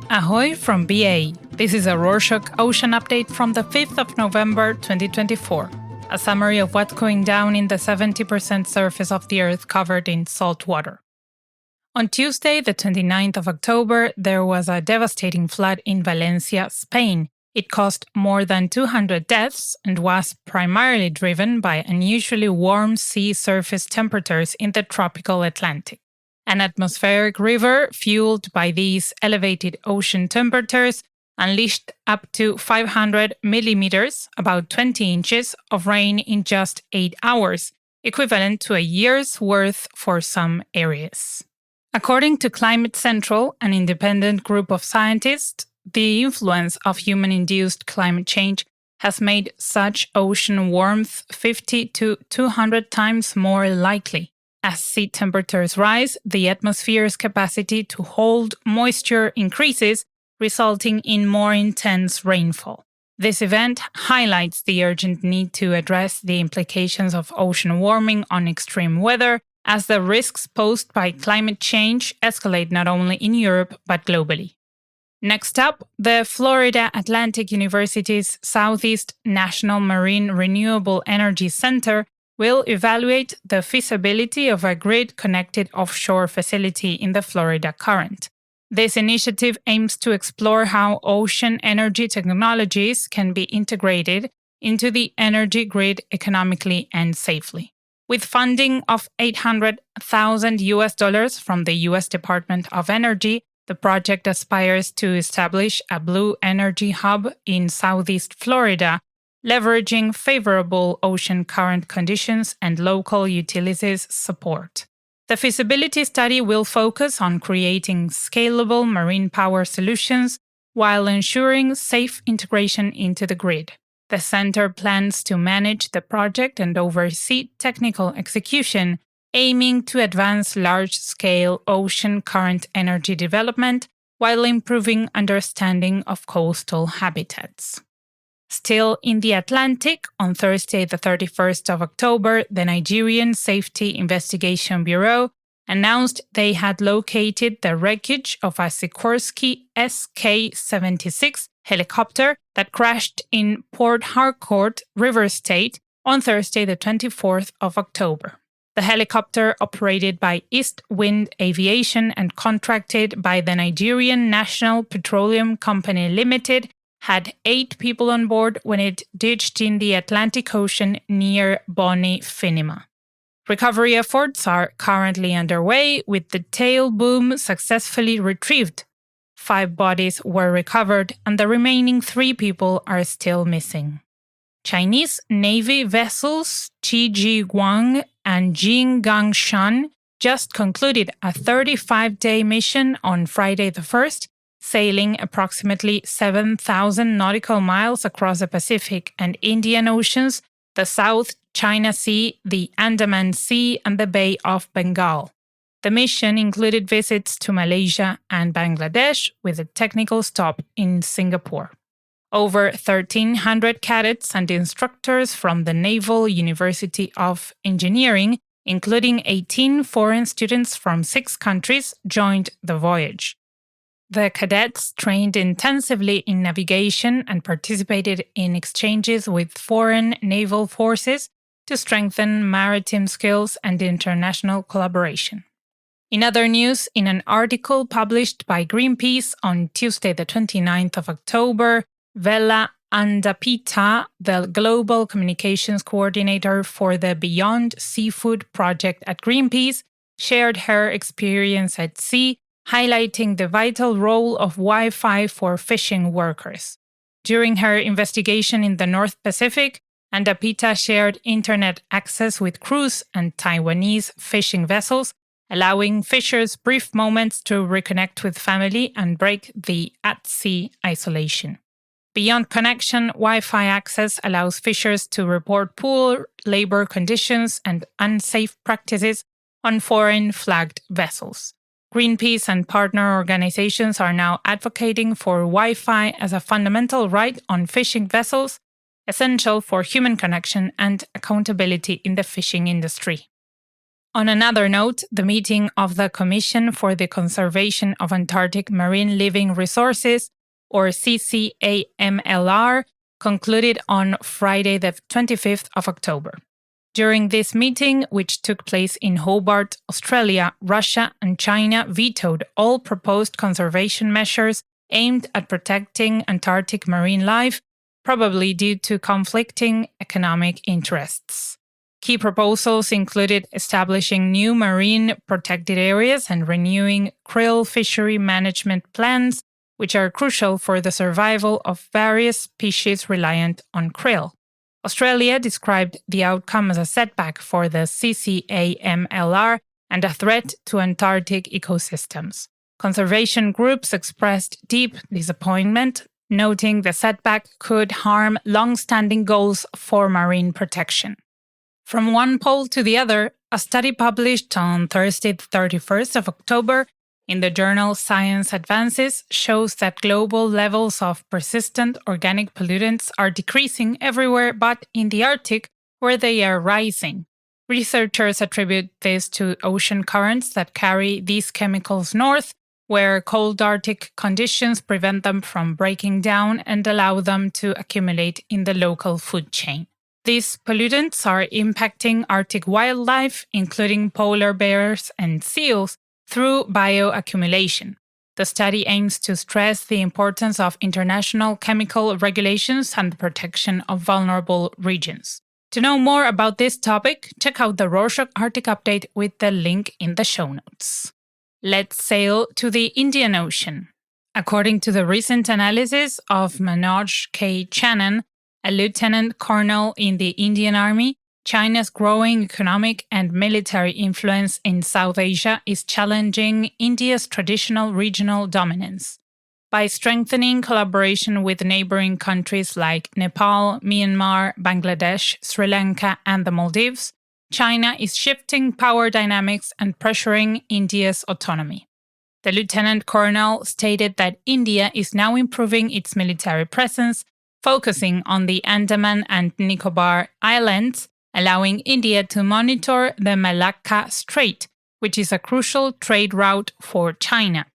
Ahoy from BA. This is a Rorschach Ocean update from the 5th of November 2024. A summary of what's going down in the 70% surface of the Earth covered in salt water. On Tuesday, the 29th of October, there was a devastating flood in Valencia, Spain. It caused more than 200 deaths and was primarily driven by unusually warm sea surface temperatures in the tropical Atlantic. An atmospheric river, fueled by these elevated ocean temperatures, unleashed up to 500 millimeters, about 20 inches, of rain in just 8 hours, equivalent to a year's worth for some areas. According to Climate Central, an independent group of scientists, the influence of human-induced climate change has made such ocean warmth 50 to 200 times more likely. As sea temperatures rise, the atmosphere's capacity to hold moisture increases, resulting in more intense rainfall. This event highlights the urgent need to address the implications of ocean warming on extreme weather, as the risks posed by climate change escalate not only in Europe but globally. Next up, the Florida Atlantic University's Southeast National Marine Renewable Energy Center will evaluate the feasibility of a grid-connected offshore facility in the Florida Current. This initiative aims to explore how ocean energy technologies can be integrated into the energy grid economically and safely. With funding of $800,000 from the U.S. Department of Energy, the project aspires to establish a blue energy hub in Southeast Florida, leveraging favorable ocean current conditions and local utilities support. The feasibility study will focus on creating scalable marine power solutions while ensuring safe integration into the grid. The center plans to manage the project and oversee technical execution, aiming to advance large-scale ocean current energy development while improving understanding of coastal habitats. Still in the Atlantic, on Thursday, the 31st of October, the Nigerian Safety Investigation Bureau announced they had located the wreckage of a Sikorsky SK-76 helicopter that crashed in Port Harcourt, Rivers State, on Thursday, the 24th of October. The helicopter, operated by East Wind Aviation and contracted by the Nigerian National Petroleum Company Limited, had 8 people on board when it ditched in the Atlantic Ocean near Bonny Finima. Recovery efforts are currently underway, with the tail boom successfully retrieved. 5 bodies were recovered, and the remaining 3 people are still missing. Chinese Navy vessels Qiji Guang and Jing Gangshan just concluded a 35-day mission on Friday the 1st, sailing approximately 7,000 nautical miles across the Pacific and Indian Oceans, the South China Sea, the Andaman Sea, and the Bay of Bengal. The mission included visits to Malaysia and Bangladesh, with a technical stop in Singapore. Over 1,300 cadets and instructors from the Naval University of Engineering, including 18 foreign students from 6 countries, joined the voyage. The cadets trained intensively in navigation and participated in exchanges with foreign naval forces to strengthen maritime skills and international collaboration. In other news, in an article published by Greenpeace on Tuesday, the 29th of October, Vela Andapita, the Global Communications Coordinator for the Beyond Seafood project at Greenpeace, shared her experience at sea, highlighting the vital role of Wi-Fi for fishing workers. During her investigation in the North Pacific, Andapita shared internet access with crews and Taiwanese fishing vessels, allowing fishers brief moments to reconnect with family and break the at-sea isolation. Beyond connection, Wi-Fi access allows fishers to report poor labor conditions and unsafe practices on foreign-flagged vessels. Greenpeace and partner organizations are now advocating for Wi-Fi as a fundamental right on fishing vessels, essential for human connection and accountability in the fishing industry. On another note, the meeting of the Commission for the Conservation of Antarctic Marine Living Resources, or CCAMLR, concluded on Friday, the 25th of October. During this meeting, which took place in Hobart, Australia, Russia and China vetoed all proposed conservation measures aimed at protecting Antarctic marine life, probably due to conflicting economic interests. Key proposals included establishing new marine protected areas and renewing krill fishery management plans, which are crucial for the survival of various species reliant on krill. Australia described the outcome as a setback for the CCAMLR and a threat to Antarctic ecosystems. Conservation groups expressed deep disappointment, noting the setback could harm long-standing goals for marine protection. From one pole to the other, a study published on Thursday, the 31st of October, in the journal Science Advances shows that global levels of persistent organic pollutants are decreasing everywhere but in the Arctic, where they are rising. Researchers attribute this to ocean currents that carry these chemicals north, where cold Arctic conditions prevent them from breaking down and allow them to accumulate in the local food chain. These pollutants are impacting Arctic wildlife, including polar bears and seals, through bioaccumulation. The study aims to stress the importance of international chemical regulations and the protection of vulnerable regions. To know more about this topic, check out the Rorschach Arctic Update with the link in the show notes. Let's sail to the Indian Ocean. According to the recent analysis of Manoj K. Channan, a lieutenant colonel in the Indian Army, China's growing economic and military influence in South Asia is challenging India's traditional regional dominance. By strengthening collaboration with neighboring countries like Nepal, Myanmar, Bangladesh, Sri Lanka, and the Maldives, China is shifting power dynamics and pressuring India's autonomy. The lieutenant colonel stated that India is now improving its military presence, focusing on the Andaman and Nicobar Islands, allowing India to monitor the Malacca Strait, which is a crucial trade route for China.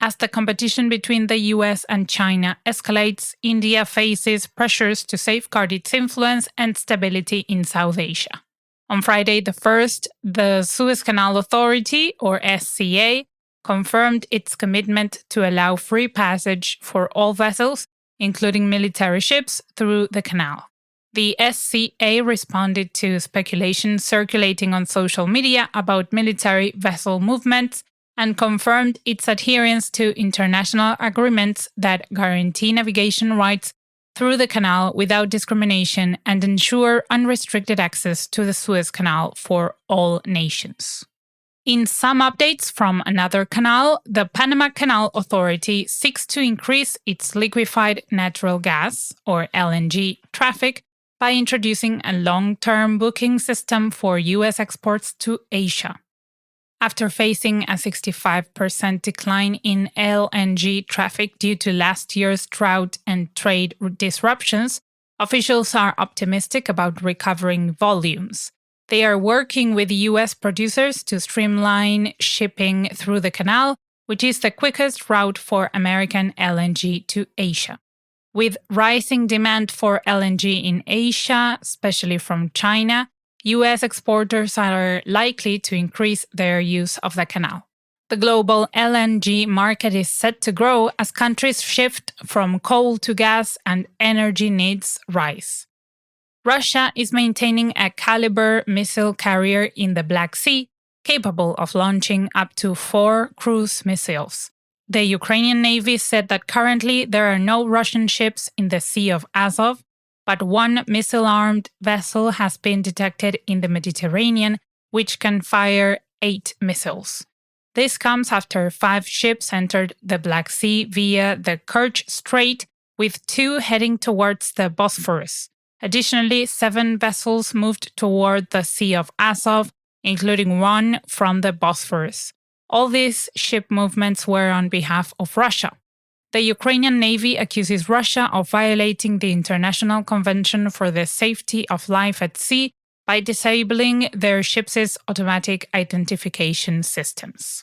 As the competition between the US and China escalates, India faces pressures to safeguard its influence and stability in South Asia. On Friday the 1st, the Suez Canal Authority, or SCA, confirmed its commitment to allow free passage for all vessels, including military ships, through the canal. The SCA responded to speculation circulating on social media about military vessel movements and confirmed its adherence to international agreements that guarantee navigation rights through the canal without discrimination and ensure unrestricted access to the Suez Canal for all nations. In some updates from another canal, the Panama Canal Authority seeks to increase its liquefied natural gas, or LNG, traffic by introducing a long-term booking system for U.S. exports to Asia. After facing a 65% decline in LNG traffic due to last year's drought and trade disruptions, officials are optimistic about recovering volumes. They are working with U.S. producers to streamline shipping through the canal, which is the quickest route for American LNG to Asia. With rising demand for LNG in Asia, especially from China, U.S. exporters are likely to increase their use of the canal. The global LNG market is set to grow as countries shift from coal to gas and energy needs rise. Russia is maintaining a Caliber missile carrier in the Black Sea, capable of launching up to 4 cruise missiles. The Ukrainian Navy said that currently there are no Russian ships in the Sea of Azov, but one missile-armed vessel has been detected in the Mediterranean, which can fire 8 missiles. This comes after 5 ships entered the Black Sea via the Kerch Strait, with 2 heading towards the Bosphorus. Additionally, 7 vessels moved toward the Sea of Azov, including 1 from the Bosphorus. All these ship movements were on behalf of Russia. the Ukrainian Navy accuses Russia of violating the International Convention for the Safety of Life at Sea by disabling their ships' automatic identification systems.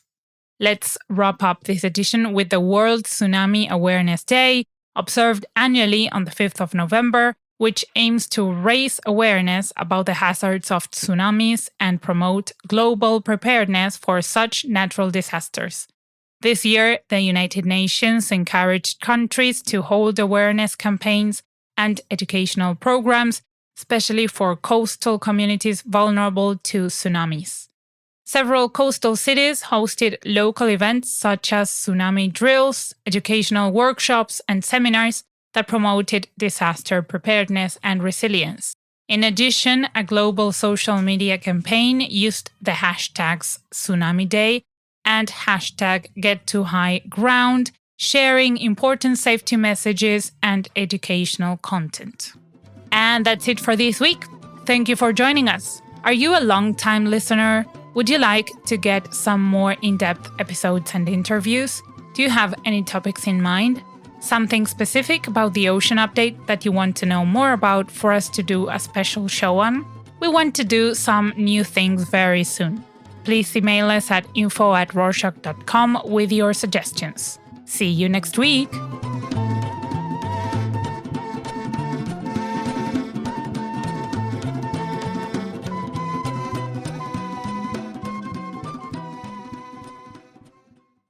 Let's wrap up this edition with the World Tsunami Awareness Day, observed annually on the 5th of November, which aims to raise awareness about the hazards of tsunamis and promote global preparedness for such natural disasters. This year, the United Nations encouraged countries to hold awareness campaigns and educational programs, especially for coastal communities vulnerable to tsunamis. Several coastal cities hosted local events such as tsunami drills, educational workshops, and seminars that promoted disaster preparedness and resilience. In addition, a global social media campaign used the hashtags Tsunami Day and hashtag #GetToHighGround, sharing important safety messages and educational content. And that's it for this week. Thank you for joining us. Are you a long-time listener? Would you like to get some more in-depth episodes and interviews? Do you have any topics in mind? Something specific about the ocean update that you want to know more about for us to do a special show on? We want to do some new things very soon. Please email us at info@rorschach.com with your suggestions. See you next week!